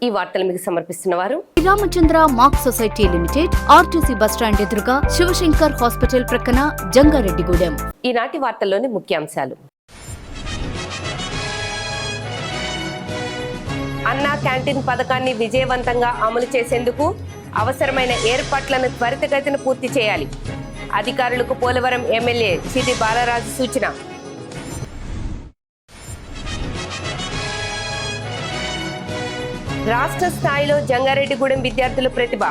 ఈ వార్తలు మీకు సమర్పిస్తున్నవారు Ramachandra mark society limited, RTC bus stand ఎదురుగా, శివశంకర్ హాస్పిటల్ ప్రక్కన, జంగారెడ్డిగూడెం. ఈనాటి వార్తల్లోని ముఖ్యాంశాలు. అన్నా క్యాంటీన్ పథకాన్ని విజయవంతంగా అమలు చేసేందుకు అవసరమైన ఏర్పాట్లను త్వరితగతిన పూర్తి చేయాలి. అధికారులకు పోలవరం ఎమ్మెల్యే చిర్రి బాలరాజు సూచన. రాష్ట్ర స్థాయిలో జంగారెడ్డిగూడెం విద్యార్థుల ప్రతిభ.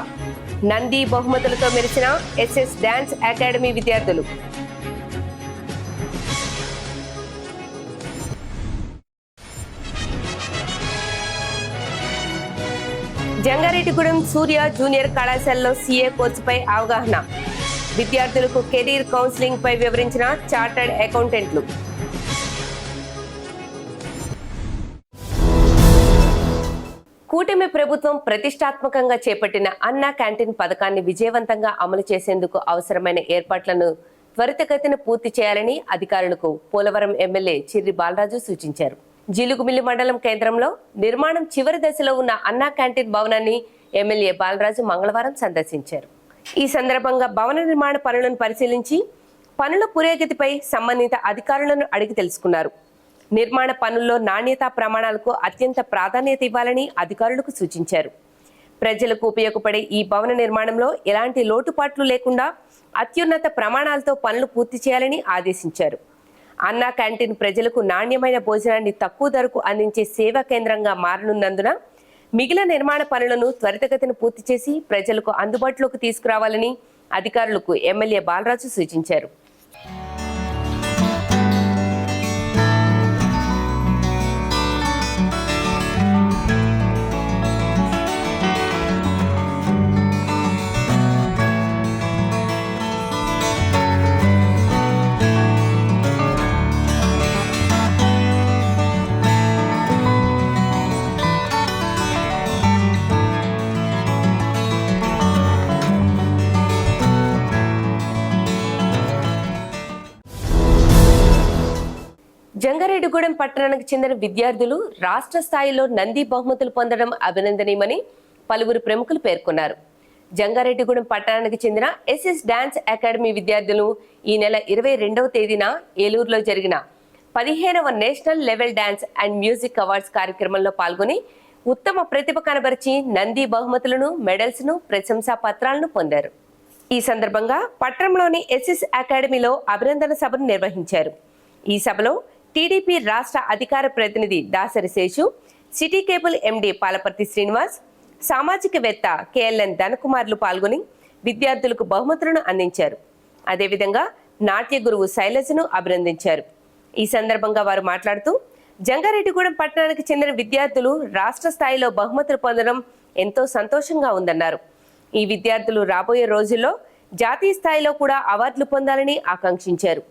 నంది బహుమతులతో మెరిసిన ఎస్ఎస్ డాన్స్ అకాడమీ విద్యార్థులు. జంగారెడ్డిగూడెం సూర్య జూనియర్ కళాశాలలో సీఏ కోర్సుపై అవగాహన. విద్యార్థులకు కెరీర్ కౌన్సిలింగ్ పై వివరించిన చార్టర్డ్ అకౌంటెంట్లు. కూటమి ప్రభుత్వం ప్రతిష్టాత్మకంగా చేపట్టిన అన్నా క్యాంటీన్ పథకాన్ని విజయవంతంగా అమలు చేసేందుకు అవసరమైన ఏర్పాట్లను త్వరితగతిన పూర్తి చేయాలని అధికారులకు పోలవరం ఎమ్మెల్యే చిర్రి బాలరాజు సూచించారు. జిలుగుమిల్లి మండలం కేంద్రంలో నిర్మాణం చివరి దశలో ఉన్న అన్నా క్యాంటీన్ భవనాన్ని ఎమ్మెల్యే బాలరాజు మంగళవారం సందర్శించారు. ఈ సందర్భంగా భవన నిర్మాణ పనులను పరిశీలించి పనుల పురోగతిపై సంబంధిత అధికారులను అడిగి తెలుసుకున్నారు. నిర్మాణ పనుల్లో నాణ్యతా ప్రమాణాలకు అత్యంత ప్రాధాన్యత ఇవ్వాలని అధికారులకు సూచించారు. ప్రజలకు ఉపయోగపడే ఈ భవన నిర్మాణంలో ఎలాంటి లోటుపాట్లు లేకుండా అత్యున్నత ప్రమాణాలతో పనులు పూర్తి చేయాలని ఆదేశించారు. అన్నా క్యాంటీన్ ప్రజలకు నాణ్యమైన భోజనాన్ని తక్కువ ధరకు అందించే సేవా కేంద్రంగా మారనున్నందున మిగిలిన నిర్మాణ పనులను త్వరితగతిన పూర్తి చేసి ప్రజలకు అందుబాటులోకి తీసుకురావాలని అధికారులకు ఎమ్మెల్యే బాలరాజు సూచించారు. జంగారెడ్డిగూడెం పట్టణానికి చెందిన విద్యార్థులు రాష్ట్ర స్థాయిలో నంది బహుమతులు పొందడం అభినందనీయమని పలువురు ప్రముఖులు పేర్కొన్నారు. జంగారెడ్డిగూడెం పట్టణానికి చెందిన ఎస్ఎస్ డాన్స్ అకాడమీ విద్యార్థులు ఈ నెల 22వ తేదీన ఏలూరులో జరిగిన 15వ national level dance and music awards కార్యక్రమంలో పాల్గొని ఉత్తమ ప్రతిభ కనబరిచి నంది బహుమతులను, మెడల్స్ ను, ప్రశంసా పత్రాలను పొందారు. ఈ సందర్భంగా పట్టణంలోని ఎస్ఎస్ అకాడమీలో అభినందన సభను నిర్వహించారు. ఈ సభలో టీడీపీ రాష్ట్ర అధికార ప్రతినిధి Dasari Seshu, city cable MD Palaparthi Srinivas, సామాజికవేత్త కేఎల్ఎన్ ధనకుమార్లు పాల్గొని విద్యార్థులకు బహుమతులను అందించారు. అదేవిధంగా నాట్య గురువు శైలజను అభినందించారు. ఈ సందర్భంగా వారు మాట్లాడుతూ జంగారెడ్డిగూడెం పట్టణానికి చెందిన విద్యార్థులు రాష్ట్ర స్థాయిలో బహుమతులు పొందడం ఎంతో సంతోషంగా ఉందన్నారు. ఈ విద్యార్థులు రాబోయే రోజుల్లో జాతీయ స్థాయిలో కూడా అవార్డులు పొందాలని ఆకాంక్షించారు.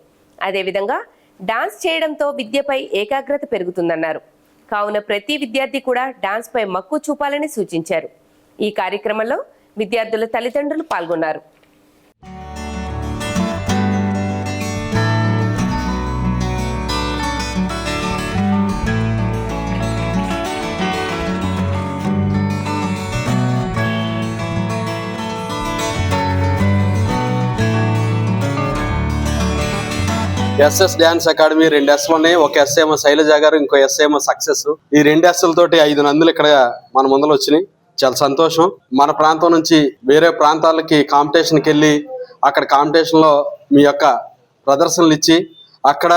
అదేవిధంగా డాన్స్ చేయడంతో విద్యపై ఏకాగ్రత పెరుగుతుందన్నారు. కావున ప్రతి విద్యార్థి కూడా డాన్స్ పై మక్కువ చూపాలని సూచించారు. ఈ కార్యక్రమంలో విద్యార్థుల తల్లిదండ్రులు పాల్గొన్నారు. ఎస్ఎస్ డాన్స్ అకాడమీ 2 S ఉన్నాయి. ఒక ఎస్ ఏమో శైలజ గారు, ఇంకో ఎస్ ఏమో సక్సెస్. ఈ 2 Sలతోటి 5 నందులు ఇక్కడ మన ముందర వచ్చినాయి. చాలా సంతోషం. మన ప్రాంతం నుంచి వేరే ప్రాంతాలకి కాంపిటీషన్కి వెళ్ళి అక్కడ కాంపిటీషన్లో మీ యొక్క ప్రదర్శనలు ఇచ్చి అక్కడ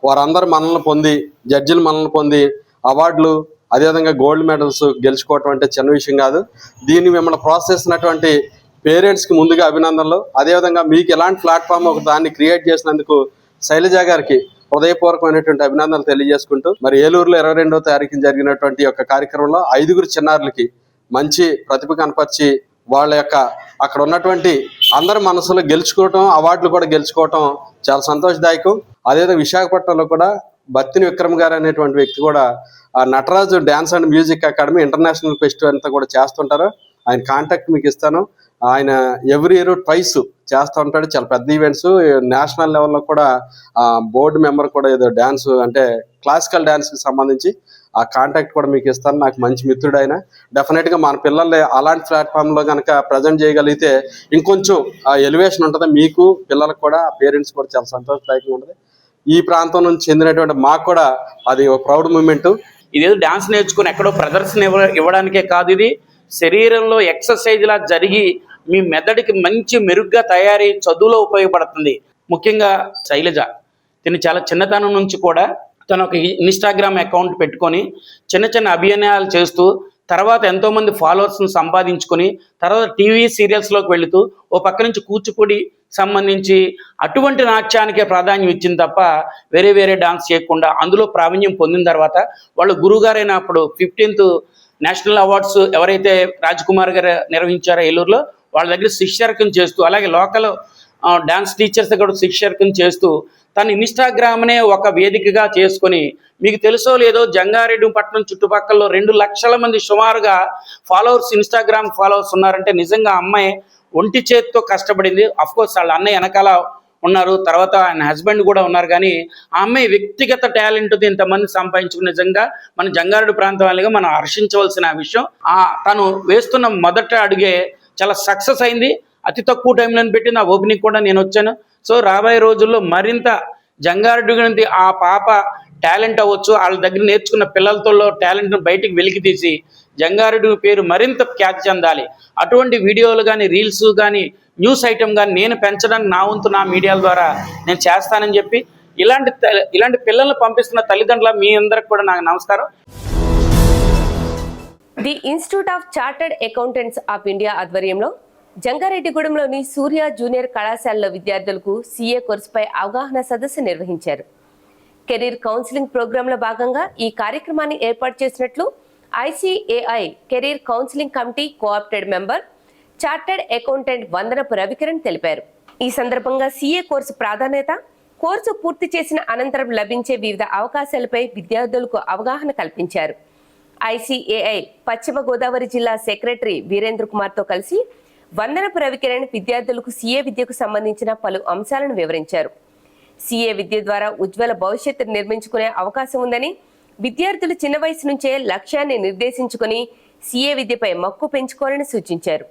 వారందరూ మనల్ని పొంది, జడ్జిలు మనల్ని పొంది అవార్డులు, అదేవిధంగా గోల్డ్ మెడల్స్ గెలుచుకోవటం అంటే చిన్న విషయం కాదు. దీన్ని మిమ్మల్ని ప్రోత్సహిస్తున్నటువంటి పేరెంట్స్కి ముందుగా అభినందనలు. అదేవిధంగా మీకు ఎలాంటి ప్లాట్ఫామ్ ఒక దాన్ని క్రియేట్ చేసినందుకు శైలజ గారికి హృదయపూర్వకమైనటువంటి అభినందనలు తెలియజేసుకుంటూ, మరి ఏలూరులో 22వ తారీఖున జరిగినటువంటి యొక్క కార్యక్రమంలో 5 చిన్నారులకి మంచి ప్రతిభ కనపరిచి వాళ్ళ యొక్క అక్కడ ఉన్నటువంటి అందరి మనసులో గెలుచుకోవటం, అవార్డులు కూడా గెలుచుకోవటం చాలా సంతోషదాయకం. అదేవిధంగా విశాఖపట్నంలో కూడా బత్తిని విక్రమ్ గారు అనేటువంటి వ్యక్తి కూడా ఆ Nataraju dance and music academy international festival అంతా కూడా చేస్తుంటారు. ఆయన కాంటాక్ట్ మీకు ఇస్తాను. ఆయన ఎవ్రీ ఇయర్ ట్వైస్ చేస్తూ ఉంటాడు, చాలా పెద్ద ఈవెంట్స్. నేషనల్ లెవెల్లో కూడా బోర్డు మెంబర్ కూడా ఏదో డ్యాన్స్ అంటే క్లాసికల్ డ్యాన్స్కి సంబంధించి ఆ కాంటాక్ట్ కూడా మీకు ఇస్తాను. నాకు మంచి మిత్రుడు ఆయన. డెఫినెట్గా మన పిల్లల్ని అలాంటి ప్లాట్ఫామ్లో కనుక ప్రజెంట్ చేయగలిగితే ఇంకొంచెం ఎలివేషన్ ఉంటుంది, మీకు పిల్లలకు కూడా, పేరెంట్స్ కూడా చాలా సంతోషదాయకంగా ఉంటుంది. ఈ ప్రాంతం నుంచి చెందినటువంటి మాకు కూడా అది ఒక ప్రౌడ్ మూమెంట్. ఇదేదో డాన్స్ నేర్చుకుని ఎక్కడో ప్రదర్శన ఇవ్వడానికే కాదు, ఇది శరీరంలో ఎక్సర్సైజ్ లా జరిగి మీ మెదడుకి మంచి మెరుగ్గా తయారై చదువులో ఉపయోగపడుతుంది. ముఖ్యంగా శైలజ తిని చాలా చిన్నతనం నుంచి కూడా తను ఒక ఇన్స్టాగ్రామ్ అకౌంట్ పెట్టుకొని చిన్న చిన్న అభినయాలు చేస్తూ తర్వాత ఎంతోమంది ఫాలోవర్స్ని సంపాదించుకొని తర్వాత టీవీ సీరియల్స్లోకి వెళుతూ ఓ పక్క నుంచి కూచిపూడి సంబంధించి అటువంటి నాట్యానికే ప్రాధాన్యం ఇచ్చింది తప్ప వేరే డాన్స్ చేయకుండా అందులో ప్రావీణ్యం పొందిన తర్వాత వాళ్ళు గురువుగారైన అప్పుడు 15th నేషనల్ అవార్డ్స్ ఎవరైతే రాజ్కుమార్ గారు నిర్వహించారో ఏలూరులో వాళ్ళ దగ్గర శిష్యరకం చేస్తూ, అలాగే లోకల్ డాన్స్ టీచర్స్ కూడా శిష్యరకం చేస్తూ తను ఇన్స్టాగ్రామ్నే ఒక వేదికగా చేసుకొని, మీకు తెలుసో లేదో జంగారెడ్డి పట్టణం చుట్టుపక్కల 2 లక్షల మంది సుమారుగా ఫాలోవర్స్, ఇన్స్టాగ్రామ్ ఫాలోవర్స్ ఉన్నారంటే నిజంగా అమ్మాయి ఒంటి చేతితో కష్టపడింది. అఫ్కోర్స్ వాళ్ళ అన్నయ్య వెనకాల ఉన్నారు, తర్వాత ఆయన హస్బెండ్ కూడా ఉన్నారు. కానీ ఆ అమ్మాయి వ్యక్తిగత టాలెంట్ ఇంతమంది సంపాదించుకుని నిజంగా మన జంగారెడ్డి ప్రాంతం వాళ్ళగా మనం హర్షించవలసిన విషయం. తను వేస్తున్న మొదట అడుగే చాలా సక్సెస్ అయింది. అతి తక్కువ టైంలో పెట్టిన ఆ ఓపెనింగ్ కూడా నేను వచ్చాను. సో రాబోయే రోజుల్లో మరింత జంగారెడ్డి గురించి ఆ పాప టాలెంట్ అవ్వచ్చు, వాళ్ళ దగ్గర నేర్చుకున్న పిల్లలతో టాలెంట్ను బయటికి వెలికి తీసి జంగారెడ్డి పేరు మరింత ఖ్యాతి చెందాలి. అటువంటి వీడియోలు కానీ, రీల్స్ కానీ, న్యూస్ ఐటమ్ కానీ నేను పెంచడానికి నా వంతు నా మీడియాల ద్వారా నేను చేస్తానని చెప్పి ఇలాంటి పిల్లల్ని పంపిస్తున్న తల్లిదండ్రుల మీ అందరికి కూడా నాకు నమస్కారం. The institute of chartered accountants of India ఆధ్వర్యంలో జంగారెడ్డిగూడెంలోని సూర్య జూనియర్ కళాశాలలో విద్యార్థులకు సీఏ కోర్సుపై అవగాహన సదస్సు నిర్వహించారు. కెరీర్ కౌన్సిలింగ్ ప్రోగ్రాంలో భాగంగా ఈ కార్యక్రమాన్ని ఏర్పాటు చేసినట్లు ICAI career counselling committee co-opted member chartered accountant Vandanapu Ravikiran తెలిపారు. ఈ సందర్భంగా సీఏ కోర్సు ప్రాధాన్యత, కోర్సు పూర్తి చేసిన అనంతరం లభించే వివిధ అవకాశాలపై విద్యార్థులకు అవగాహన కల్పించారు. ICAI పశ్చిమ గోదావరి జిల్లా సెక్రటరీ వీరేంద్ర కుమార్తో కలిసి వందనపు రవికిరణ్ విద్యార్థులకు సీఏ విద్యకు సంబంధించిన పలు అంశాలను వివరించారు. సీఏ విద్య ద్వారా ఉజ్వల భవిష్యత్తు నిర్మించుకునే అవకాశం ఉందని, విద్యార్థులు చిన్న వయసు నుంచే లక్ష్యాన్ని నిర్దేశించుకుని సీఏ విద్యపై మక్కువ పెంచుకోవాలని సూచించారు.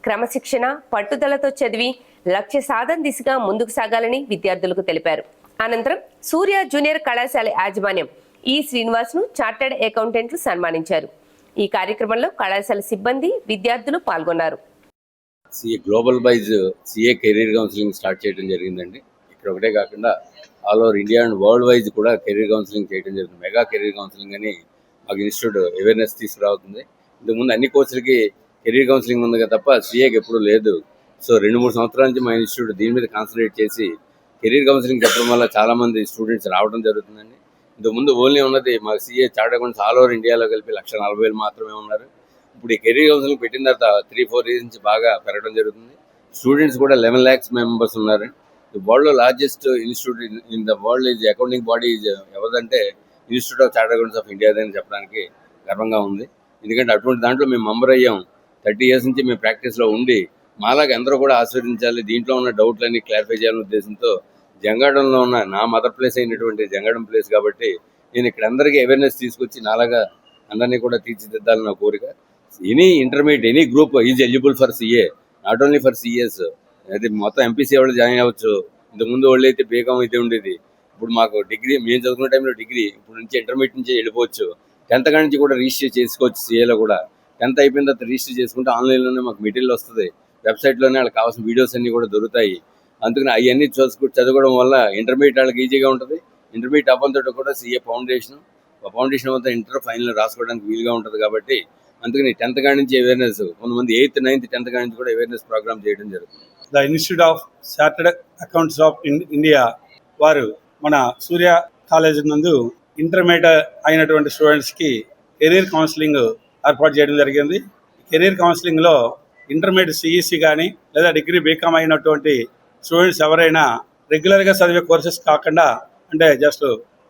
క్రమశిక్షణ, పట్టుదలతో చదివి లక్ష్య సాధన దిశగా ముందుకు సాగాలని విద్యార్థులకు తెలిపారు. అనంతరం సూర్య జూనియర్ కళాశాల యాజమాన్యం శ్రీనివాస్ను చార్టర్డ్ అకౌంటెంట్లు సన్మానించారు. ఈ కార్యక్రమంలో కళాశాల సిబ్బంది, విద్యార్థులు పాల్గొన్నారు. CA global wise CA career counselling start చేయడం జరిగిందండి. ఇక్కడ ఒకటే కాకుండా all over India and world wise కూడా కెరీర్ కౌన్సిలింగ్ చేయడం జరుగుతుంది. మెగా కెరీర్ కౌన్సిలింగ్ అని మాకు ఇన్స్టిట్యూట్ అవేర్నెస్ తీసుకురావుతుంది. ఇంతకుముందు అన్ని కోర్సులకి కెరీర్ కౌన్సిలింగ్ ఉంది కదా తప్ప సిఏకి ఎప్పుడూ లేదు. సో 2-3 సంవత్సరాల నుంచి మా ఇన్స్టిట్యూట్ దీని మీద కాన్సన్ట్రేట్ చేసి కెరీర్ కౌన్సిలింగ్ చెప్పడం వల్ల చాలామంది స్టూడెంట్స్ రావడం జరుగుతుందండి. ఇంతకుముందు ఓన్లీ ఉన్నది మాకు CA chartered accounts all over ఇండియాలో కలిపి 1,40,000 మాత్రమే ఉన్నారు. ఇప్పుడు ఈ కెరీర్ కౌన్సిలింగ్ పెట్టిన తర్వాత 3-4 ఇయర్స్ నుంచి బాగా పెరగడం జరుగుతుంది. స్టూడెంట్స్ కూడా 11 lakhs మెంబర్స్ ఉన్నారు. The world largest institute in the world is accounting body ఎవరిదంటే institute of chartered accounts of India అని చెప్పడానికి గర్వంగా ఉంది. ఎందుకంటే అటువంటి దాంట్లో మేము మెంబర్ అయ్యాం. 30 years నుంచి మేము ప్రాక్టీస్లో ఉండి మాలాగా అందరూ కూడా ఆస్వాదించాలి, దీంట్లో ఉన్న డౌట్లన్నీ క్లారిఫై చేయాలనే ఉద్దేశంతో జంగాడంలో ఉన్న నా మదర్ ప్లేస్ అయినటువంటి జంగాడం ప్లేస్ కాబట్టి నేను ఇక్కడ అందరికీ అవేర్నెస్ తీసుకొచ్చి నాలాగా అందరినీ కూడా తీర్చిదిద్దాలని నా కోరిక. Any intermediate, any group is eligible for CA, not only for CS. అది మొత్తం ఎంపీసీ వాళ్ళు జాయిన్ అవ్వచ్చు. ఇంతకుముందు వాళ్ళు అయితే బీకామ్ అయితే ఉండేది. ఇప్పుడు మాకు డిగ్రీ, మేము చదువుకునే టైంలో డిగ్రీ, ఇప్పుడు నుంచి ఇంటర్మీడియట్ నుంచి వెళ్ళిపోవచ్చు. 10th కాడి నుంచి కూడా రిజిస్టర్ చేసుకోవచ్చు సిఏలో కూడా. 10th అయిపోయిన తర్వాత రిజిస్టర్ చేసుకుంటే ఆన్లైన్లోనే మాకు మెటీరియల్ వస్తుంది, వెబ్సైట్లోనే వాళ్ళకి కావాల్సిన వీడియోస్ అన్నీ కూడా దొరుకుతాయి. అందుకని అవన్నీ చదువుకోవడం వల్ల ఇంటర్మీడియట్ వాళ్ళకి ఈజీగా ఉంటుంది. ఇంటర్మీడియట్ అవ్వంతో కూడా సిఏ ఫౌండేషన్ అంతా ఇంటర్ ఫైనల్ రాసుకోవడానికి వీలుగా ఉంటుంది. కాబట్టి అందుకని 10th కాడి నుంచి అవేర్నెస్, కొంతమంది 8th, 9th, 10th కాడి నుంచి కూడా అవేర్నెస్ ప్రోగ్రామ్ చేయడం జరుగుతుంది. The institute of chartered accounts of India వారు మన సూర్య కాలేజీ నందు ఇంటర్మీడియట్ అయినటువంటి స్టూడెంట్స్కి కెరీర్ కౌన్సిలింగ్ ఏర్పాటు చేయడం జరిగింది. కెరీర్ కౌన్సిలింగ్లో ఇంటర్మీడియట్ సిఈసి కానీ లేదా డిగ్రీ బీకామ్ అయినటువంటి స్టూడెంట్స్ ఎవరైనా రెగ్యులర్గా చదివే కోర్సెస్ కాకుండా, అంటే జస్ట్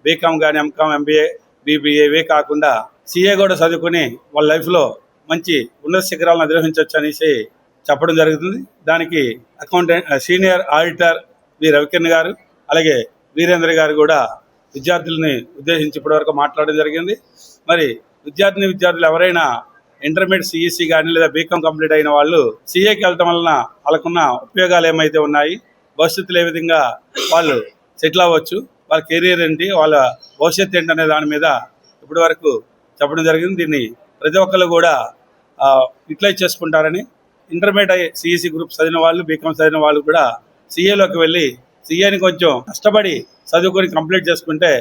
బీకామ్ కానీ, ఎంకామ్, ఎంబీఏ, బీబీఏ ఇవే కాకుండా సిఏ కూడా చదువుకుని వాళ్ళ లైఫ్లో మంచి ఉన్నత శిఖరాలను అధిరోహించవచ్చు అనేసి చెప్పడం జరుగుతుంది. దానికి అకౌంటెంట్ సీనియర్ ఆడిటర్ వి రవికిరణ్ గారు అలాగే వీరేంద్ర గారు కూడా విద్యార్థులని ఉద్దేశించి ఇప్పటివరకు మాట్లాడడం జరిగింది. మరి విద్యార్థులు ఎవరైనా ఇంటర్మీడియట్ సిఈసి కానీ లేదా బీకామ్ కంప్లీట్ అయిన వాళ్ళు సిఏకి వెళ్ళటం వలన వాళ్ళకున్న ఉపయోగాలు ఏమైతే ఉన్నాయి, భవిష్యత్తులో ఏ విధంగా వాళ్ళు సెటిల్ అవ్వచ్చు, వాళ్ళ కెరీర్ ఏంటి, వాళ్ళ భవిష్యత్తు ఏంటి అనే దాని మీద ఇప్పటి వరకు చెప్పడం జరిగింది. దీన్ని ప్రతి ఒక్కరు కూడా యూటిలైజ్ చేసుకుంటారని, ఇంటర్మీడియట్ సిఈసి గ్రూప్ చదివిన వాళ్ళు, బీకామ్ చదివిన వాళ్ళు కూడా సిఏలోకి వెళ్ళి సిఏని కొంచెం కష్టపడి చదువుకొని కంప్లీట్ చేసుకుంటే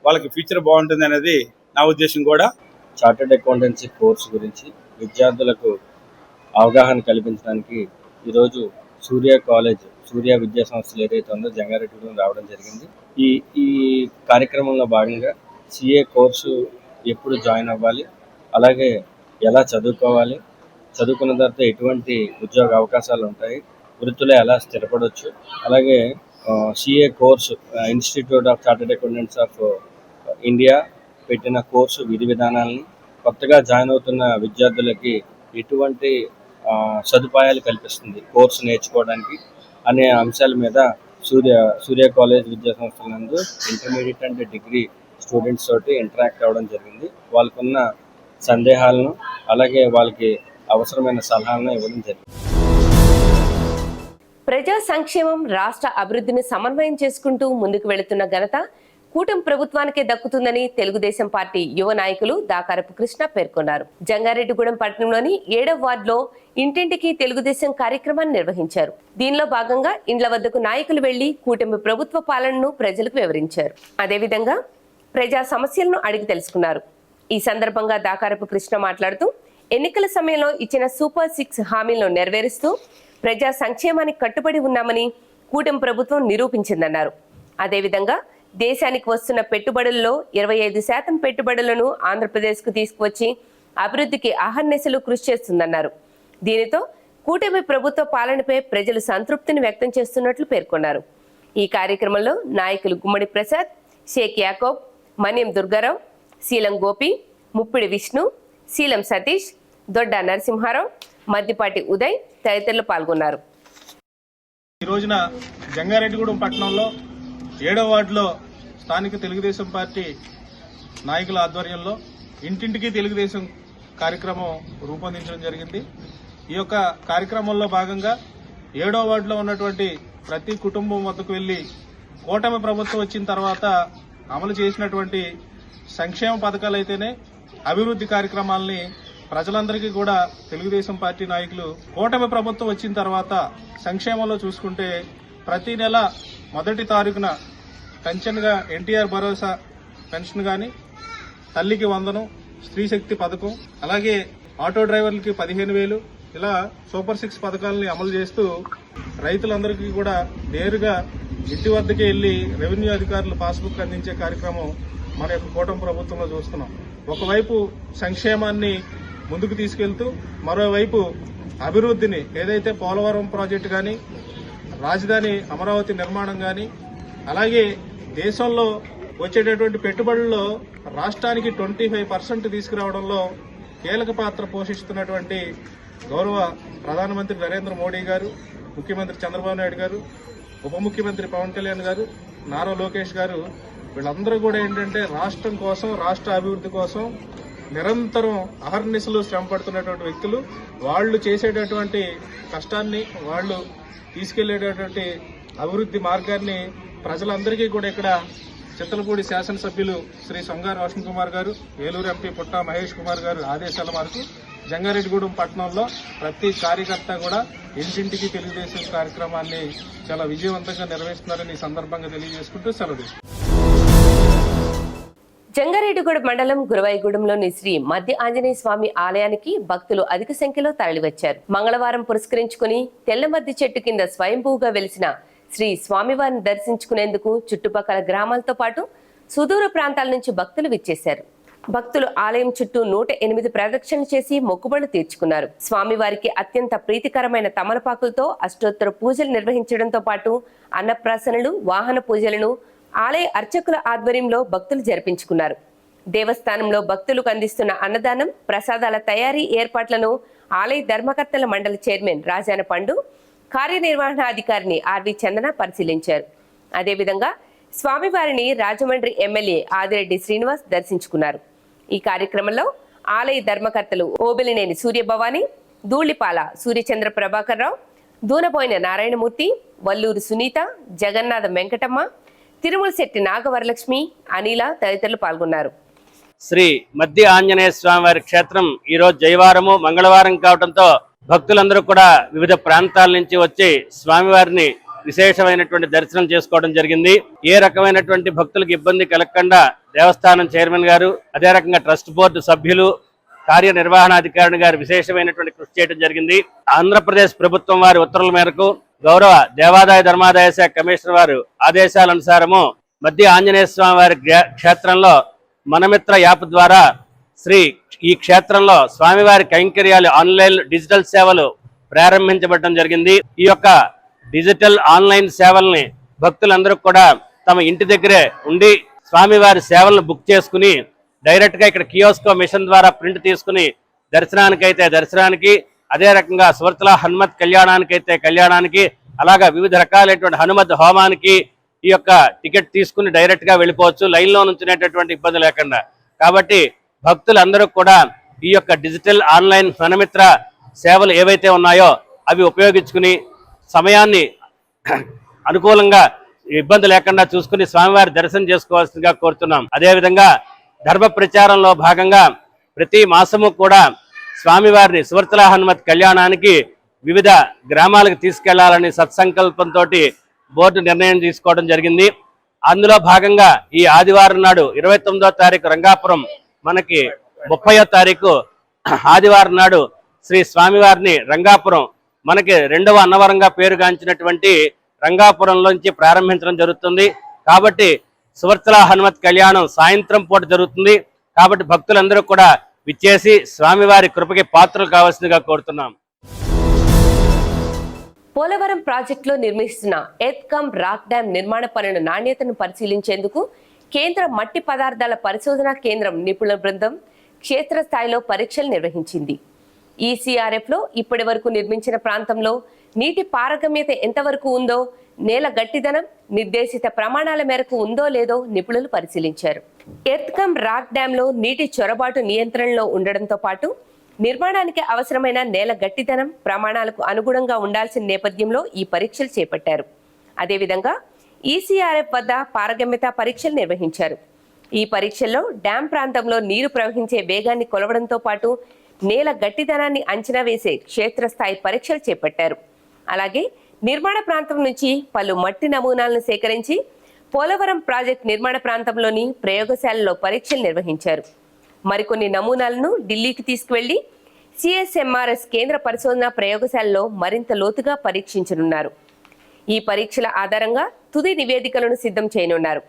వాళ్ళకి ఫ్యూచర్ బాగుంటుంది అనేది నా ఉద్దేశం కూడా. చార్టర్డ్ అకౌంటెన్సీ కోర్సు గురించి విద్యార్థులకు అవగాహన కల్పించడానికి ఈరోజు సూర్య విద్యా సంస్థలు ఏదైతే ఉందో జంగారెడ్డిగూడెం రావడం జరిగింది. ఈ కార్యక్రమంలో భాగంగా సిఏ కోర్సు ఎప్పుడు జాయిన్ అవ్వాలి, అలాగే ఎలా చదువుకోవాలి, చదువుకున్న తర్వాత ఎటువంటి ఉద్యోగ అవకాశాలు ఉంటాయి, వృత్తిలో ఎలా స్థిరపడవచ్చు, అలాగే CA course institute of chartered accountants of India పెట్టిన కోర్సు విధి విధానాలని, కొత్తగా జాయిన్ అవుతున్న విద్యార్థులకి ఎటువంటి సదుపాయాలు కల్పిస్తుంది కోర్సు నేర్చుకోవడానికి అనే అంశాల మీద సూర్య కాలేజ్ విద్యా సంస్థల నందు ఇంటర్మీడియట్ అండ్ డిగ్రీ స్టూడెంట్స్ తోటి ఇంటరాక్ట్ అవ్వడం జరిగింది. వాళ్ళకున్న సందేహాలను అలాగే వాళ్ళకి అవసరమైన సలహాలను ఇవ్వడం జరిగింది. ప్రజా సంక్షేమం, రాష్ట్ర అభివృద్ధిని సమన్వయం చేసుకుంటూ ముందుకు వెళుతున్న ఘనత కూటమి ప్రభుత్వానికే దక్కుతుందని తెలుగుదేశం పార్టీ యువ నాయకులు దాకారపు కృష్ణ పేర్కొన్నారు. జంగారెడ్డిగూడెం పట్టణంలోని 7వ వార్డులో ఇంటింటికి తెలుగుదేశం కార్యక్రమాన్ని నిర్వహించారు. దీనిలో భాగంగా ఇండ్ల వద్దకు నాయకులు వెళ్లి కూటమి ప్రభుత్వ పాలనను ప్రజలకు వివరించారు. అదేవిధంగా ప్రజా సమస్యలను అడిగి తెలుసుకున్నారు. ఈ సందర్భంగా దాకారపు కృష్ణ మాట్లాడుతూ ఎన్నికల సమయంలో ఇచ్చిన సూపర్ 6 హామీలను నెరవేరుస్తూ ప్రజా సంక్షేమానికి కట్టుబడి ఉన్నామని కూటమి ప్రభుత్వం నిరూపించిందన్నారు. అదేవిధంగా దేశానికి వస్తున్న పెట్టుబడుల్లో 25% పెట్టుబడులను ఆంధ్రప్రదేశ్కు తీసుకువచ్చి అభివృద్ధికి అహర్నిశలు కృషి చేస్తుందన్నారు. దీనితో కూటమి ప్రభుత్వ పాలనపై ప్రజలు సంతృప్తిని వ్యక్తం చేస్తున్నట్లు పేర్కొన్నారు. ఈ కార్యక్రమంలో నాయకులు గుమ్మడి ప్రసాద్, షేక్ యాకోబ్, మన్యం దుర్గారావు, శీలం గోపి, ముప్పిడి విష్ణు, శీలం సతీష్, దొడ్డ నరసింహారావు, మద్దిపాటి ఉదయ్ తదితరులు పాల్గొన్నారు. ఈ రోజున జంగారెడ్డిగూడెం పట్టణంలో 7వ వార్డులో స్థానిక తెలుగుదేశం పార్టీ నాయకుల ఆధ్వర్యంలో ఇంటింటికి తెలుగుదేశం కార్యక్రమం రూపొందించడం జరిగింది. ఈ యొక్క కార్యక్రమంలో భాగంగా 7వ వార్డులో ఉన్నటువంటి ప్రతి కుటుంబం వద్దకు వెళ్లి కూటమి ప్రభుత్వం వచ్చిన తర్వాత అమలు చేసినటువంటి సంక్షేమ పథకాలు అయితేనే అభివృద్ధి కార్యక్రమాలని ప్రజలందరికీ కూడా తెలుగుదేశం పార్టీ నాయకులు కూటమి ప్రభుత్వం వచ్చిన తర్వాత సంక్షేమంలో చూసుకుంటే ప్రతి నెల 1వ తారీఖున పెన్షన్గా ఎన్టీఆర్ భరోసా పెన్షన్ కానీ, తల్లికి వందనం, స్త్రీ శక్తి పథకం, అలాగే ఆటో డ్రైవర్లకి 15,000 ఇలా సూపర్ 6 పథకాలని అమలు చేస్తూ రైతులందరికీ కూడా నేరుగా ఇంటి వద్దకే వెళ్లి రెవెన్యూ అధికారులు పాస్బుక్ అందించే కార్యక్రమం మన యొక్క కూటమి ప్రభుత్వంలో చూస్తున్నాం. ఒకవైపు సంక్షేమాన్ని ముందుకు తీసుకెళ్తూ మరోవైపు అభివృద్ధిని ఏదైతే పోలవరం ప్రాజెక్టు కానీ, రాజధాని అమరావతి నిర్మాణం కానీ, అలాగే దేశంలో వచ్చేటటువంటి పెట్టుబడుల్లో రాష్ట్రానికి 25% తీసుకురావడంలో కీలక పాత్ర పోషిస్తున్నటువంటి గౌరవ ప్రధానమంత్రి నరేంద్ర మోడీ గారు, ముఖ్యమంత్రి చంద్రబాబు నాయుడు గారు, ఉప ముఖ్యమంత్రి పవన్ కళ్యాణ్ గారు, నారా లోకేష్ గారు, వీళ్ళందరూ కూడా ఏంటంటే రాష్ట్రం కోసం, రాష్ట్ర అభివృద్ధి కోసం నిరంతరం అహర్నిశలు శ్రమ పడుతున్నటువంటి వ్యక్తులు. వాళ్ళు చేసేటటువంటి కష్టాన్ని, వాళ్ళు తీసుకెళ్లేటటువంటి అభివృద్ధి మార్గాన్ని ప్రజలందరికీ కూడా ఇక్కడ చింతలపూడి శాసనసభ్యులు శ్రీ సొంగారు రోషన్ కుమార్ గారు, ఏలూరు ఎంపీ పుట్టా మహేష్ కుమార్ గారు ఆదేశాల మేరకు జంగారెడ్డిగూడెం పట్టణంలో ప్రతి కార్యకర్త కూడా ఇంటింటికి తెలుగుదేశం కార్యక్రమాన్ని చాలా విజయవంతంగా నిర్వహిస్తున్నారని ఈ సందర్భంగా తెలియజేసుకుంటూ సెలవు. జంగారెడ్డిగూడెం మండలం గురవాయిగూడెంలోని శ్రీ మధ్య ఆంజనేయ స్వామి ఆలయానికి భక్తులు అధిక సంఖ్యలో తరలివచ్చారు. మంగళవారం పురస్కరించుకుని తెల్లమద్ది చెట్టు కింద స్వయంభూగా వెలిసిన శ్రీ స్వామివారిని దర్శించుకునేందుకు చుట్టుపక్కల గ్రామాలతో పాటు సుదూర ప్రాంతాల నుంచి భక్తులు విచ్చేశారు. భక్తులు ఆలయం చుట్టూ 108 ప్రదక్షిణలు చేసి మొక్కుబడులు తీర్చుకున్నారు. స్వామివారికి అత్యంత ప్రీతికరమైన తమలపాకులతో అష్టోత్తర పూజలు నిర్వహించడంతో పాటు అన్నప్రాసనలు, వాహన పూజలను ఆలయ అర్చకుల ఆధ్వర్యంలో భక్తులు జరిపించుకున్నారు. దేవస్థానంలో భక్తులకు అందిస్తున్న అన్నదానం, ప్రసాదాల తయారీ ఏర్పాట్లను ఆలయ ధర్మకర్తల మండలి చైర్మన్ రాజాన పండు, కార్యనిర్వహణాధికారిని ఆర్వి చందన పరిశీలించారు. అదేవిధంగా స్వామివారిని రాజమండ్రి ఎమ్మెల్యే ఆదిరెడ్డి శ్రీనివాస్ దర్శించుకున్నారు. ఈ కార్యక్రమంలో ఆలయ ధర్మకర్తలు ఓబిలినేని సూర్యభవాని, ధూళిపాల సూర్యచంద్ర ప్రభాకర్ రావు, దూనబోయిన నారాయణమూర్తి, వల్లూరు సునీత, జగన్నాథ వెంకటమ్మ, తిరుమలశెట్టి నాగవరలక్ష్మి, అనిల తదితరులు పాల్గొన్నారు. శ్రీ మధ్య ఆంజనేయ స్వామి వారి క్షేత్రం ఈరోజు జయవారము మంగళవారం కావడంతో భక్తులందరూ కూడా వివిధ ప్రాంతాల నుంచి వచ్చి స్వామివారిని విశేషమైనటువంటి దర్శనం చేసుకోవడం జరిగింది. ఏ రకమైనటువంటి భక్తులకు ఇబ్బంది కలగకుండా దేవస్థానం చైర్మన్ గారు, అదే రకంగా ట్రస్ట్ బోర్డు సభ్యులు, కార్యనిర్వహణాధికారి గారు విశేషమైనటువంటి కృషి చేయడం జరిగింది. ఆంధ్రప్రదేశ్ ప్రభుత్వం వారి ఉత్తర్వుల మేరకు గౌరవ దేవాదాయ ధర్మాదాయ శాఖ కమిషనర్ వారు ఆదేశాల అనుసారము మధ్య ఆంజనేయ స్వామి వారి క్షేత్రంలో మనమిత్ర యాప్ ద్వారా ఈ క్షేత్రంలో స్వామివారి కైంకర్యాలు ఆన్లైన్ డిజిటల్ సేవలు ప్రారంభించబడడం జరిగింది. ఈ యొక్క డిజిటల్ ఆన్లైన్ సేవల్ని భక్తులందరూ కూడా తమ ఇంటి దగ్గరే ఉండి స్వామివారి సేవలను బుక్ చేసుకుని డైరెక్ట్ గా ఇక్కడ కియోస్కో మిషన్ ద్వారా ప్రింట్ తీసుకుని దర్శనానికి, అదే రకంగా సువర్తల హనుమత్ కళ్యాణానికి, అలాగా వివిధ రకాలైనటువంటి హనుమత్ హోమానికి ఈ యొక్క టికెట్ తీసుకుని డైరెక్ట్ గా వెళ్ళిపోవచ్చు, లైన్ లో నుంచునేటటువంటి ఇబ్బంది లేకుండా. కాబట్టి భక్తులందరూ కూడా ఈ యొక్క డిజిటల్ ఆన్లైన్ మనమిత్ర సేవలు ఏవైతే ఉన్నాయో అవి ఉపయోగించుకుని సమయాన్ని అనుకూలంగా ఇబ్బంది లేకుండా చూసుకుని స్వామివారి దర్శనం చేసుకోవాల్సిందిగా కోరుతున్నాం. అదేవిధంగా ధర్మ ప్రచారంలో భాగంగా ప్రతి మాసము కూడా స్వామివారిని సువర్తల హనుమత్ కళ్యాణానికి వివిధ గ్రామాలకు తీసుకెళ్లాలని సత్సంకల్పంతో బోర్డు నిర్ణయం తీసుకోవడం జరిగింది. అందులో భాగంగా ఈ ఆదివారం నాడు 29వ తారీఖు రంగాపురం, మనకి 30వ తారీఖు ఆదివారం నాడు శ్రీ స్వామివారిని రంగాపురం, మనకి 2వ అన్నవరంగా పేరుగాంచినటువంటి రంగాపురంలోంచి ప్రారంభించడం జరుగుతుంది. కాబట్టి సువర్తల హనుమత్ కళ్యాణం సాయంత్రం పూట జరుగుతుంది. కాబట్టి భక్తులందరూ కూడా విచ్చేసి స్వామివారి కృపకి పాత్రలు కావాల్సిందిగా కోరుతున్నాం. పోలవరం ప్రాజెక్టులో నిర్మిస్తున్న ఎర్త్ రాక్ డ్యాం నిర్మాణ పనుల నాణ్యతను పరిశీలించేందుకు కేంద్ర మట్టి పదార్థాల పరిశోధనా కేంద్రం నిపుణుల బృందం క్షేత్రస్థాయిలో పరీక్షలు నిర్వహించింది. ఈసీఆర్ఎఫ్ లో ఇప్పటి వరకు నిర్మించిన ప్రాంతంలో నీటి పారగమ్యత ఎంతవరకు ఉందో, నేల గట్టిదనం నిర్దేశిత ప్రమాణాల మేరకు ఉందో లేదో నిపుణులు పరిశీలించారు. ఎర్త్ రాక్ డ్యాం లో నీటి చొరబాటు నియంత్రణలో ఉండడంతో పాటు నిర్మాణానికి అవసరమైన నేల గట్టిదనం ప్రమాణాలకు అనుగుణంగా ఉండాల్సిన నేపథ్యంలో ఈ పరీక్షలు చేపట్టారు. అదేవిధంగా ఈసీఆర్ఎఫ్ వద్ద పారగమ్యత పరీక్షలు నిర్వహించారు. ఈ పరీక్షల్లో డ్యాం ప్రాంతంలో నీరు ప్రవహించే వేగాన్ని కొలవడంతో పాటు నేల గట్టిదనాన్ని అంచనా వేసే క్షేత్రస్థాయి పరీక్షలు చేపట్టారు. అలాగే నిర్మాణ ప్రాంతం నుంచి పలు మట్టి నమూనాలను సేకరించి పోలవరం ప్రాజెక్టు నిర్మాణ ప్రాంతంలోని ప్రయోగశాలలో పరీక్షలు నిర్వహించారు. మరికొన్ని నమూనాలను ఢిల్లీకి తీసుకువెళ్లి సిఎస్ఎంఆర్ఎస్ కేంద్ర పరిశోధన ప్రయోగశాలలో మరింత లోతుగా పరీక్షించనున్నారు. ఈ పరీక్షల ఆధారంగా తుది నివేదికలను సిద్ధం చేయనున్నారు.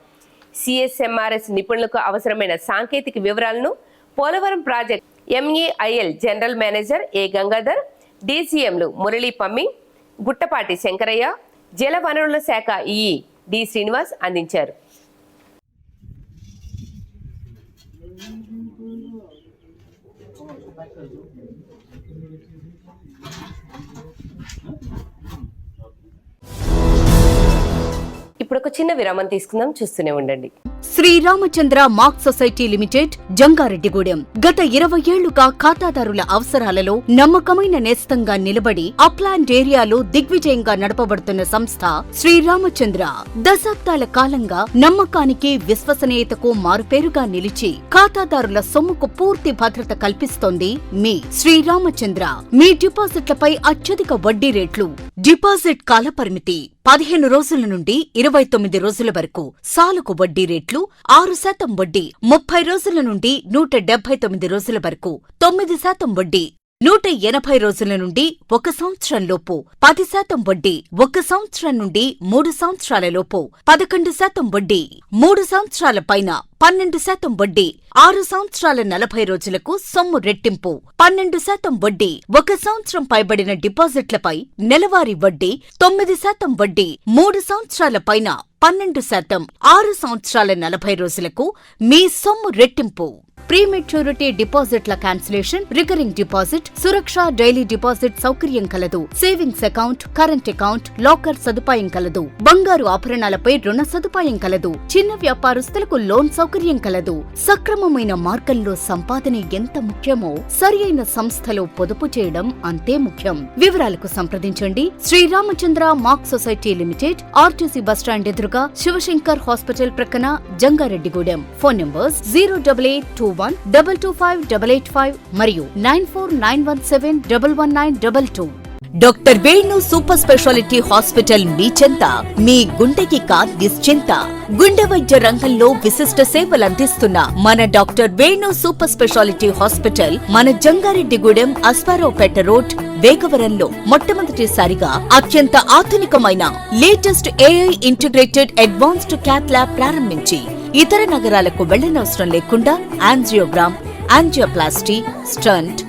సిఎస్ఎంఆర్ఎస్ నిపుణులకు అవసరమైన సాంకేతిక వివరాలను Polavaram project M A I L general manager ఏ గంగాధర్, డీసీఎంలు మురళీ పమ్మి, గుట్టపాటి శంకరయ్య, జల వనరుల శాఖ ఈఈ డి శ్రీనివాస్ అందించారు. ఇప్పుడు ఒక చిన్న విరామం తీసుకుందాం, చూస్తూనే ఉండండి. Sriramachandra mark society limited, Jangareddygudem. గత 20 ఏళ్లుగా ఖాతాదారుల అవసరాలలో నమ్మకమైన నేస్తంగా నిలబడి అప్లాండ్ ఏరియాలో దిగ్విజయంగా నడపబడుతున్న సంస్థ శ్రీరామచంద్ర. దశాబ్దాల కాలంగా నమ్మకానికి, విశ్వసనీయతకు మారుపేరుగా నిలిచి ఖాతాదారుల సొమ్ముకు పూర్తి భద్రత కల్పిస్తోంది మీ శ్రీరామచంద్ర. మీ డిపాజిట్లపై అత్యధిక వడ్డీ రేట్లు, డిపాజిట్ కాలపరిమితి 15 రోజుల నుండి 29 రోజుల వరకు, సాలుకు వడ్డీ రేట్లు 6% వడ్డీ, 30 రోజుల నుండి 179 రోజుల వరకు 9% వడ్డీ. 180 రోజుల నుండి 1 సంవత్సరం లోపు 10% వడ్డీ, 1 సంవత్సరం నుండి 3 సంవత్సరాల లోపు 11% వడ్డీ, 3 సంవత్సరాల పైన 12% వడ్డీ, 6 సంవత్సరాల 40 రోజులకు సొమ్ము రెట్టింపు 12% వడ్డీ, 1 సంవత్సరం పైబడిన డిపాజిట్లపై నెలవారీ వడ్డీ 9% వడ్డీ, 3 సంవత్సరాల పైన 12%, 6 సంవత్సరాల 40 రోజులకు మీ సొమ్ము రెట్టింపు. ప్రీమెచ్యూరిటీ డిపాజిట్ల క్యాన్సిలేషన్, రికరింగ్ డిపాజిట్, సురక్ష డైలీ డిపాజిట్ సౌకర్యం కలదు. Savings account, current account, locker సదుపాయం కలదు. బంగారు ఆభరణాలపై రుణ సదుపాయం కలదు. చిన్న వ్యాపారస్తులకు లోన్ సౌకర్యం కలదు. సక్రమమైన మార్గంలో సంపాదన ఎంత ముఖ్యమో సరియైన సంస్థలో పొదుపు చేయడం అంతే ముఖ్యం. వివరాలకు సంప్రదించండి. Sriramachandra mark society limited, RTC bus stand ఎదురుగా, శివశంకర్ హాస్పిటల్ ప్రక్కన, జంగారెడ్డిగూడెం. ఫోన్ నంబర్స్ 08821225885 మరియు 9491711922. Doctor Venu super speciality hospital మీ చెంత. మీ గుండెకి నిశ్చింత. గుండె వైద్య రంగంలో విశిష్ట సేవలందిస్తున్న మన doctor Venu super speciality hospital మన జంగారెడ్డిగూడెం, అశ్వారావుపేట రోడ్, వేగవరంలో మొట్టమొదటిసారిగా అత్యంత ఆధునికమైన latest AI integrated advanced cath lab ప్రారంభించి ఇతర నగరాలకు వెళ్లనవసరం లేకుండా angiogram, angioplasty, stent,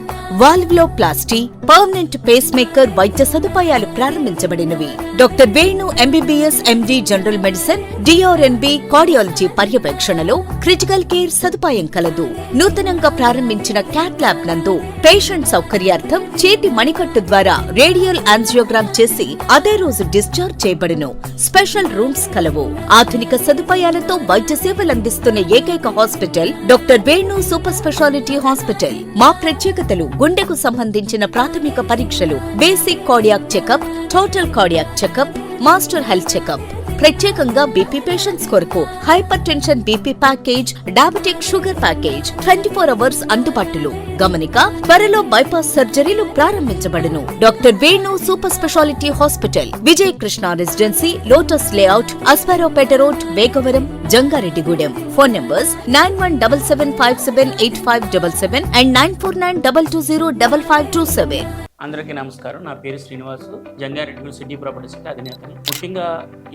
valvuloplasty, permanent pacemaker వైద్య సదుపాయాలు ప్రారంభించబడినవి. Doctor Venu MBBS MD general medicine, DrNB cardiology పర్యవేక్షణలో క్రిటికల్ కేర్ సదుపాయం కలదు. నూతనంగా ప్రారంభించిన క్యాట్ ల్యాబ్ నందు పేషెంట్ సౌకర్యార్థం చేతి మణికట్టు ద్వారా రేడియల్ యాంజియోగ్రామ్ చేసి అదే రోజు డిశ్చార్జ్ చేయబడును. స్పెషల్ రూమ్స్ కలవు. ఆధునిక సదుపాయాలతో వైద్య సేవలందిస్తున్న ఏకైక hospital doctor Venu super speciality hospital. మా ప్రత్యేకతలు: గుండెకు సంబంధించిన ప్రాథమిక పరీక్షలు, basic cardiac checkup, total cardiac checkup, master health checkup. ప్రత్యేకంగా బీపీ పేషెంట్స్ కొరకు hypertension BP package, diabetic sugar package 24 hours అందుబాటులో. గమనిక: త్వరలో బైపాస్ సర్జరీలు ప్రారంభించబడును. Doctor Venu super speciality hospital, Vijaya Krishna residency, lotus layout, Aswaraopeta road, Vegavaram, Jangareddygudem. Phone numbers 9177578577 and 9492205527. అందరికీ నమస్కారం. నా పేరు శ్రీనివాసు, జంగారెడ్డిగూడెం సిటీ ప్రాపర్టీస్ అధినేతని. ముఖ్యంగా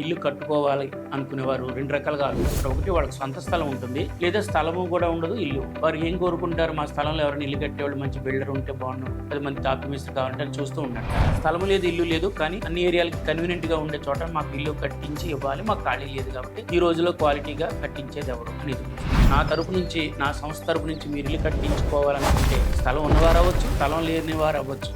ఇల్లు కట్టుకోవాలి అనుకునేవారు 2 రకాలుగా ఆలోచిస్తారు. ఒకటి, వాళ్ళకి సొంత స్థలం ఉంటుంది, లేదా స్థలము కూడా ఉండదు, ఇల్లు. వారు ఏం కోరుకుంటారు? మా స్థలంలో ఎవరైనా ఇల్లు కట్టేవాళ్ళు మంచి బిల్డర్ ఉంటే బాగుండు, 10 మంది తాపిమిస్త్రి కావాలంటే చూస్తూ ఉంటారు. స్థలం లేదు, ఇల్లు లేదు, కానీ అన్ని ఏరియాలకి కన్వీనియంట్ గా ఉండే చోట మాకు ఇల్లు కట్టించి ఇవ్వాలి, మాకు ఖాళీ లేదు కాబట్టి ఈ రోజులో క్వాలిటీగా కట్టించేది ఎవరు అనేది. నా తరపు నుంచి, నా సంస్థ తరపు నుంచి మీరు ఇల్లు కట్టించుకోవాలనుకుంటే స్థలం ఉన్నవారు అవ్వచ్చు, స్థలం లేని వారు అవ్వచ్చు.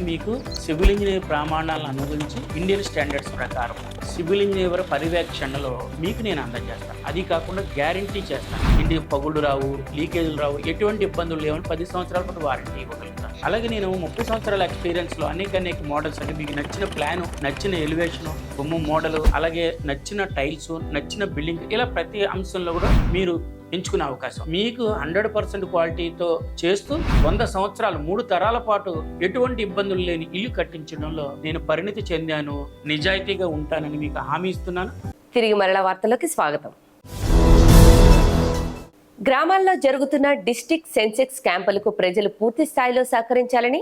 మీకు సివిల్ ఇంజనీర్ ప్రమాణాలను అనుగురించి ఇండియన్ స్టాండర్డ్స్ ప్రకారం సివిల్ ఇంజనీర్ పర్యవేక్షణలో మీకు నేను అందజేస్తాను. అది కాకుండా గ్యారంటీ చేస్తాను. ఇంటికి పగుళ్ళు రావు, లీకేజీలు రావు, ఎటువంటి ఇబ్బందులు లేవని 10 సంవత్సరాల పాటు వారంటీ ఇవ్వగలుగుతాను. అలాగే నేను 30 సంవత్సరాల ఎక్స్పీరియన్స్లో అనేక మోడల్స్, అంటే మీకు నచ్చిన ప్లాను, నచ్చిన ఎలివేషను, బొమ్మ మోడలు, అలాగే నచ్చిన టైల్స్, నచ్చిన బిల్డింగ్, ఇలా ప్రతి అంశంలో కూడా మీరు ఎంచుకునే అవకాశం. మీకు 100% క్వాలిటీతో చేస్తూ 100 సంవత్సరాలు 3 తరాల పాటు ఎటువంటి ఇబ్బందులు లేని ఇల్లు కట్టించడంలో నేను పరిణితి చెందాను, నిజాయితీగా ఉంటానని మీకు హామీ ఇస్తున్నాను. తిరిగి మరలా వార్తలోకి స్వాగతం. గ్రామాల్లో జరుగుతున్న డిస్ట్రిక్ట్ సెన్సెక్స్ క్యాంపులకు ప్రజలు పూర్తి స్థాయిలో సహకరించాలని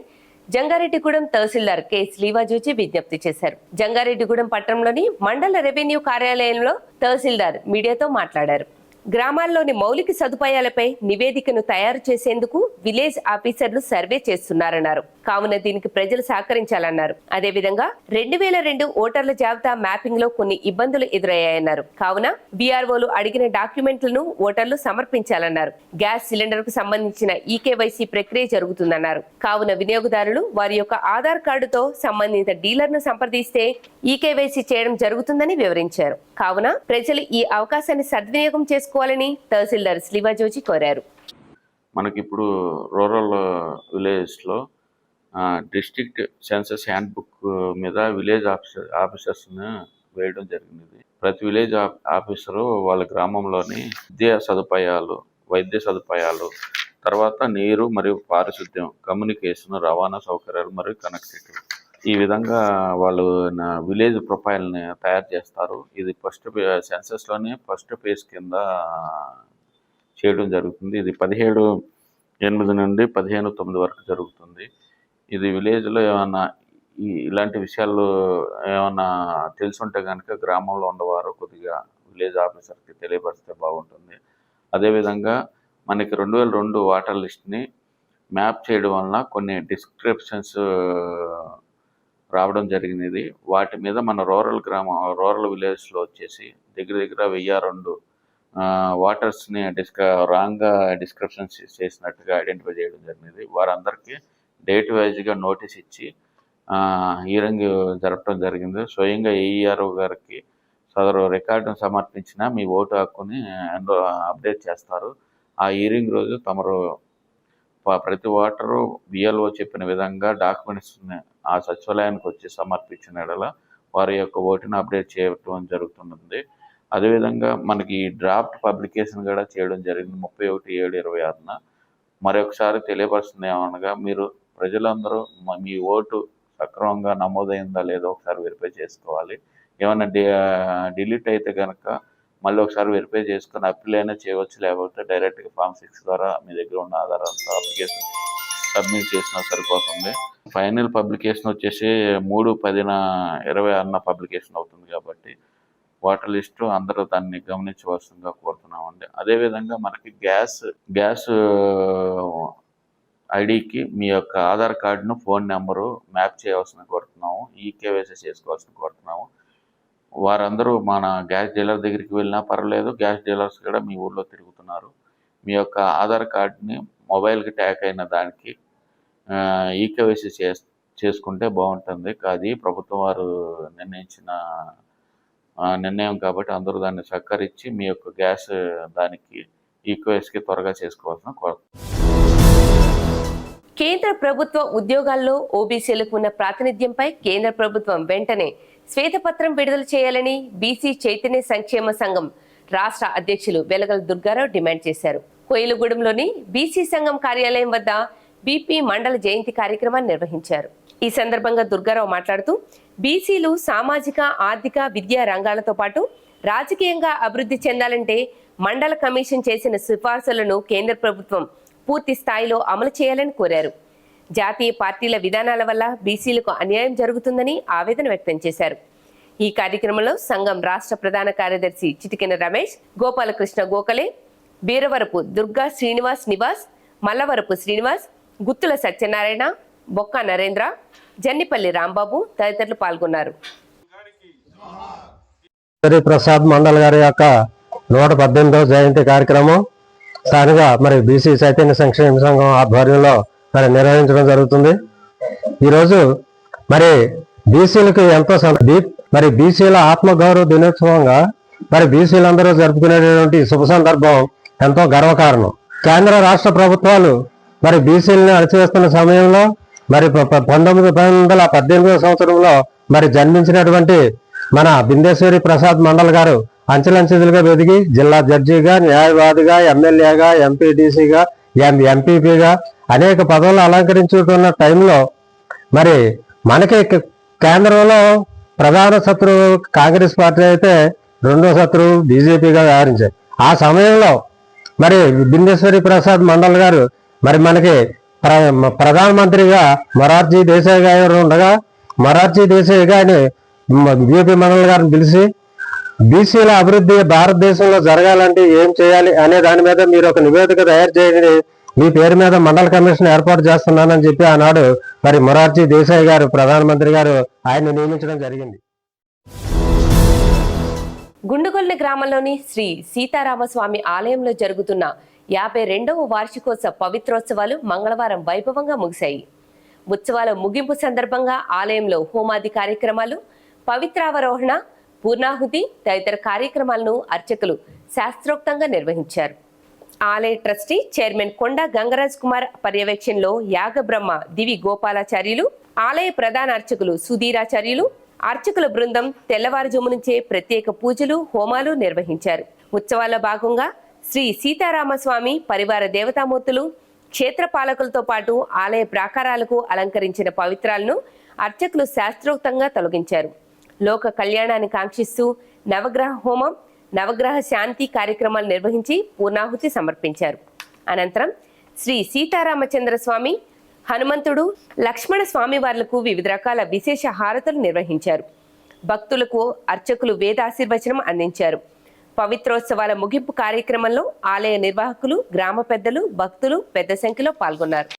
జంగారెడ్డిగూడెం తహసీల్దార్ కె శ్రీవాజోజీ విజ్ఞప్తి చేశారు. జంగారెడ్డిగూడెం పట్టణంలోని మండల రెవెన్యూ కార్యాలయంలో తహసీల్దార్ మీడియాతో మాట్లాడారు. గ్రామాల్లోని మౌలిక సదుపాయాలపై నివేదికను తయారు చేసేందుకు విలేజ్ ఆఫీసర్లు సర్వే చేస్తున్నారన్నారు. కావున దీనికి ప్రజలు సహకరించాలన్నారు. అదేవిధంగా 2002 ఓటర్ల జాబితా మ్యాపింగ్ లో కొన్ని ఇబ్బందులు ఎదురయ్యాయన్నారు. కావున బీఆర్ఓలు అడిగిన డాక్యుమెంట్లను ఓటర్లు సమర్పించాలన్నారు. గ్యాస్ సిలిండర్ కు సంబంధించిన ఈకేవైసీ ప్రక్రియ జరుగుతుందన్నారు. కావున వినియోగదారులు వారి యొక్క ఆధార్ కార్డుతో సంబంధిత డీలర్ ను సంప్రదిస్తే ఈకేవైసీ చేయడం జరుగుతుందని వివరించారు. కావున ప్రజలు ఈ అవకాశాన్ని సద్వినియోగం చేసుకోవాలని తహసీల్దార్ శ్రీవాజోజీ కోరారు. మనకిప్పుడు రూరల్ విలేజ్లో డిస్ట్రిక్ట్ సెన్సస్ హ్యాండ్ బుక్ మీద విలేజ్ ఆఫీసర్స్ని వేయడం జరిగింది. ప్రతి విలేజ్ ఆఫీసరు వాళ్ళ గ్రామంలోని విద్యా సదుపాయాలు, వైద్య సదుపాయాలు, తర్వాత నీరు మరియు పారిశుద్ధ్యం, కమ్యూనికేషన్, రవాణా సౌకర్యాలు మరియు కనెక్టివిటీ, ఈ విధంగా వాళ్ళు విలేజ్ ప్రొఫైల్ని తయారు చేస్తారు. ఇది ఫస్ట్ సెన్సస్లోనే ఫస్ట్ ఫేజ్ కింద చేయడం జరుగుతుంది. ఇది 17/8 నుండి 15/9 వరకు జరుగుతుంది. ఇది విలేజ్లో ఏమన్నా ఇలాంటి విషయాలు ఏమన్నా తెలుసుంటే కనుక గ్రామంలో ఉండేవారు కొద్దిగా విలేజ్ ఆఫీసర్కి తెలియపరిస్తే బాగుంటుంది. అదేవిధంగా మనకి 2002 వాటర్ లిస్ట్ని మ్యాప్ చేయడం వలన కొన్ని డిస్క్రిప్షన్స్ రావడం జరిగినది. వాటి మీద మన రూరల్ విలేజ్లో వచ్చేసి దగ్గర 1002 వాటర్స్ని రాంగ్గా డిస్క్రిప్షన్స్ చేసినట్టుగా ఐడెంటిఫై చేయడం జరిగినది. వారందరికీ డేట్ వైజ్గా నోటీస్ ఇచ్చి హీరింగ్ జరపడం జరిగింది. స్వయంగా ఏఈఆర్ఓ గారికి సదరు రికార్డును సమర్పించిన మీ ఓటు హక్కుని అప్డేట్ చేస్తారు. ఆ హీరింగ్ రోజు తమరు ప్రతి ఓటరు బిఎల్ఓ చెప్పిన విధంగా డాక్యుమెంట్స్ని ఆ సచివాలయానికి వచ్చి సమర్పించిన ఎడల వారి యొక్క ఓటును అప్డేట్ చేయడం జరుగుతుంది. అదేవిధంగా మనకి డ్రాఫ్ట్ పబ్లికేషన్ కూడా చేయడం జరిగింది 31/7/26న. మరొకసారి తెలియపరుస్తుంది ఏమనగా మీరు ప్రజలందరూ మీ ఓటు సక్రమంగా నమోదైందా లేదో ఒకసారి వెరిఫై చేసుకోవాలి. ఏమైనా డిలీట్ అయితే కనుక మళ్ళీ ఒకసారి వెరిఫై చేసుకొని అప్పీల్ అయినా చేయవచ్చు, లేకపోతే డైరెక్ట్గా Form 6 ద్వారా మీ దగ్గర ఉన్న ఆధారాలతో అప్లికేషన్ సబ్మిట్ చేసినా సరిపోతుంది. ఫైనల్ పబ్లికేషన్ వచ్చేసి 3/10/26న పబ్లికేషన్ అవుతుంది కాబట్టి వాటర్ లిస్టు అందరూ దాన్ని గమనించవలసిందిగా కోరుతున్నామండి. అదేవిధంగా మనకి గ్యాస్ ఐడికి మీ యొక్క ఆధార్ కార్డును ఫోన్ నెంబరు మ్యాప్ చేయవలసిన కోరుతున్నాము. ఈకేవైసీ చేసుకోవాల్సిన కోరుతున్నాము. వారందరూ మన గ్యాస్ డీలర్ దగ్గరికి వెళ్ళినా పర్వాలేదు, గ్యాస్ డీలర్స్ కూడా మీ ఊళ్ళో తిరుగుతున్నారు. మీ యొక్క ఆధార్ కార్డుని మొబైల్కి ట్యాగ్ అయిన దానికి ఈకేవైసీ చేసుకుంటే బాగుంటుంది. అది ప్రభుత్వం వారు నిర్ణయించిన నిర్ణయం కాబట్టి అందరూ దాన్ని సహకరించి మీ యొక్క గ్యాస్ దానికి ఈకేవైసీకి త్వరగా చేసుకోవాల్సిన కోరుతున్నాం. కేంద్ర ప్రభుత్వ ఉద్యోగాల్లో ఓబీసీలకు ఉన్న ప్రాతినిధ్యంపై కేంద్ర ప్రభుత్వం వెంటనే శ్వేతపత్రం విడుదల చేయాలని బీసీ చైతన్య సంక్షేమ సంఘం రాష్ట్ర అధ్యక్షులు వెలగల దుర్గారావు డిమాండ్ చేశారు. కోయిలగూడెంలోని బీసీ సంఘం కార్యాలయం వద్ద బీపీ మండల జయంతి కార్యక్రమాన్ని నిర్వహించారు. ఈ సందర్భంగా దుర్గారావు మాట్లాడుతూ బీసీలు సామాజిక, ఆర్థిక, విద్యా రంగాలతో పాటు రాజకీయంగా అభివృద్ధి చెందాలంటే మండల కమిషన్ చేసిన సిఫార్సులను కేంద్ర ప్రభుత్వం పూర్తి స్థాయిలో అమలు చేయాలని కోరారు. జాతీయ పార్టీల విధానాల వల్ల బీసీలకు అన్యాయం జరుగుతుందని ఆవేదన వ్యక్తం చేశారు. ఈ కార్యక్రమంలో సంఘం రాష్ట్ర ప్రధాన కార్యదర్శి చిటికెన రమేష్, గోపాలకృష్ణ గోఖలే, బీరవరపు దుర్గా శ్రీనివాస్ నివాస్, మల్లవరపు శ్రీనివాస్, గుత్తుల సత్యనారాయణ, బొక్క నరేంద్ర, జన్నిపల్లి రాంబాబు తదితరులు పాల్గొన్నారు. ప్రసాద్ మండల్ గారి యొక్క 118వ జయంతి కార్యక్రమం స్థానిక బీసీ చైతన్య సంక్షేమ సంఘం ఆధ్వర్యంలో నిర్వహించడం జరుగుతుంది. ఈరోజు బీసీలకు ఎంతో బీసీల ఆత్మగౌరవ దినోత్సవంగా బీసీలందరూ జరుపుకునేటువంటి శుభ సందర్భం ఎంతో గర్వకారణం. కేంద్ర రాష్ట్ర ప్రభుత్వాలు బీసీలను అణచివేస్తున్న సమయంలో 1918వ సంవత్సరంలో జన్మించినటువంటి మన బిందేశ్వరి ప్రసాద్ మండల్ గారు అంచెలంచెలుగా ఎదిగి జిల్లా జడ్జిగా, న్యాయవాదిగా, ఎమ్మెల్యేగా, ఎంపీటీసీగా, ఎంపీపీగా అనేక పదవులు అలంకరించుకున్న టైంలో మనకి కేంద్రంలో ప్రధాన శత్రువు కాంగ్రెస్ పార్టీ అయితే రెండో శత్రువు బీజేపీగా వ్యవహరించారు. ఆ సమయంలో బిందేశ్వరి ప్రసాద్ మండల్ గారు మనకి ప్రధానమంత్రిగా మొరార్జీ దేశాయ్ గారు ఉండగా మొరార్జీ దేశాయ్ గారిని బీజేపీ మండల్ గారిని పిలిచి బీసీల అభివృద్ధి భారతదేశంలో జరగాలంటే ఏం చేయాలి అనే దాని మీద మీరు ఒక నివేదిక తయారు చేయండి, మీ పేరు మీద మండల కమిషన్ ఏర్పాటు చేస్తున్నానని చెప్పి ఆనాడు మొరార్జీ దేశాయ్ గారు ప్రధానమంత్రి గారు ఆయన్ని నియమించడం జరిగింది. గుండుగొల్ని గ్రామంలోని శ్రీ సీతారామస్వామి ఆలయంలో జరుగుతున్న 52వ వార్షికోత్సవ పవిత్రోత్సవాలు మంగళవారం వైభవంగా ముగిశాయి. ఉత్సవాల ముగింపు సందర్భంగా ఆలయంలో హోమాది కార్యక్రమాలు, పవిత్రావరోహణ, పూర్ణాహుతి తదితర కార్యక్రమాలను అర్చకులు శాస్త్రోక్తంగా నిర్వహించారు. ఆలయ ట్రస్టీ చైర్మన్ కొండ గంగరాజ్ కుమార్ పర్యవేక్షణలో యాగబ్రహ్మ దివి గోపాలాచార్యులు, ఆలయ ప్రధాన అర్చకులు సుధీరాచార్యులు, అర్చకుల బృందం తెల్లవారుజాము నుంచే ప్రత్యేక పూజలు, హోమాలు నిర్వహించారు. ఉత్సవాల్లో భాగంగా శ్రీ సీతారామస్వామి పరివార దేవతామూర్తులు, క్షేత్రపాలకులతో పాటు ఆలయ ప్రాకారాలకు అలంకరించిన పవిత్రాలను అర్చకులు శాస్త్రోక్తంగా తొలగించారు. లోక కళ్యాణాన్ని కాంక్షిస్తూ నవగ్రహ హోమం, నవగ్రహ శాంతి కార్యక్రమాలు నిర్వహించి పూర్ణాహుతి సమర్పించారు. అనంతరం శ్రీ సీతారామచంద్ర స్వామి హనుమంతుడు, లక్ష్మణ స్వామి వార్లకు వివిధ రకాల విశేష హారతులు నిర్వహించారు. భక్తులకు అర్చకులు వేదాశీర్వచనం అందించారు. పవిత్రోత్సవాల ముగింపు కార్యక్రమంలో ఆలయ నిర్వాహకులు, గ్రామ పెద్దలు, భక్తులు పెద్ద సంఖ్యలో పాల్గొన్నారు.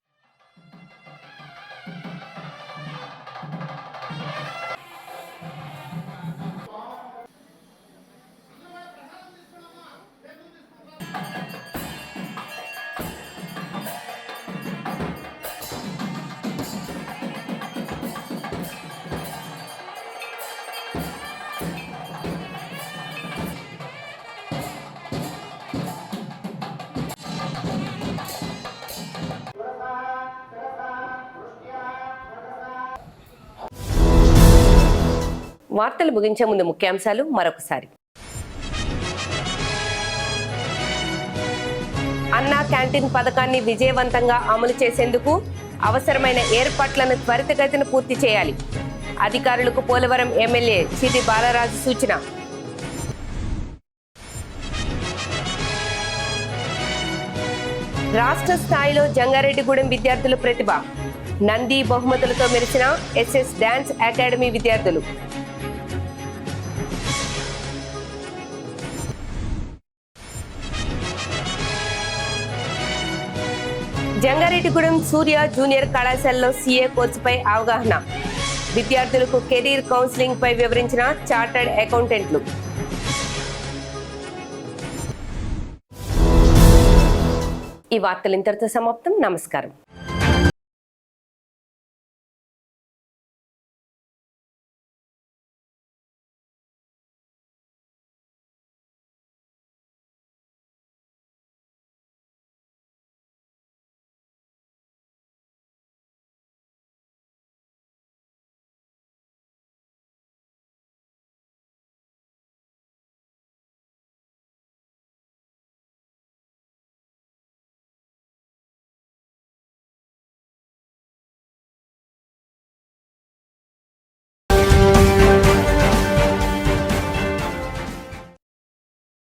వార్తలు ముగించే ముందు ముఖ్యాంశాలు మరొకసారి. అన్నా క్యాంటీన్ పథకాన్ని విజయవంతంగా అమలు చేసేందుకు అవసరమైన ఏర్పాట్లను త్వరితగతిన పూర్తి చేయాలి. అధికారులకు పోలవరం ఎమ్మెల్యే చిటి బాలరాజు సూచన. రాష్ట్ర స్థాయిలో జంగారెడ్డిగూడెం విద్యార్థుల ప్రతిభ. నంది బహుమతులతో మెరిసిన ఎస్ఎస్ డాన్స్ అకాడమీ విద్యార్థులు. జంగారెడ్డిగూడెం సూర్య జూనియర్ కళాశాలలో సీఏ కోర్సుపై అవగాహన. విద్యార్థులకు కెరీర్ కౌన్సిలింగ్ పై వివరించిన చార్టర్డ్ అకౌంటెంట్లు. ఈ వార్తలు ఇంతటితో సమాప్తం. నమస్కారం.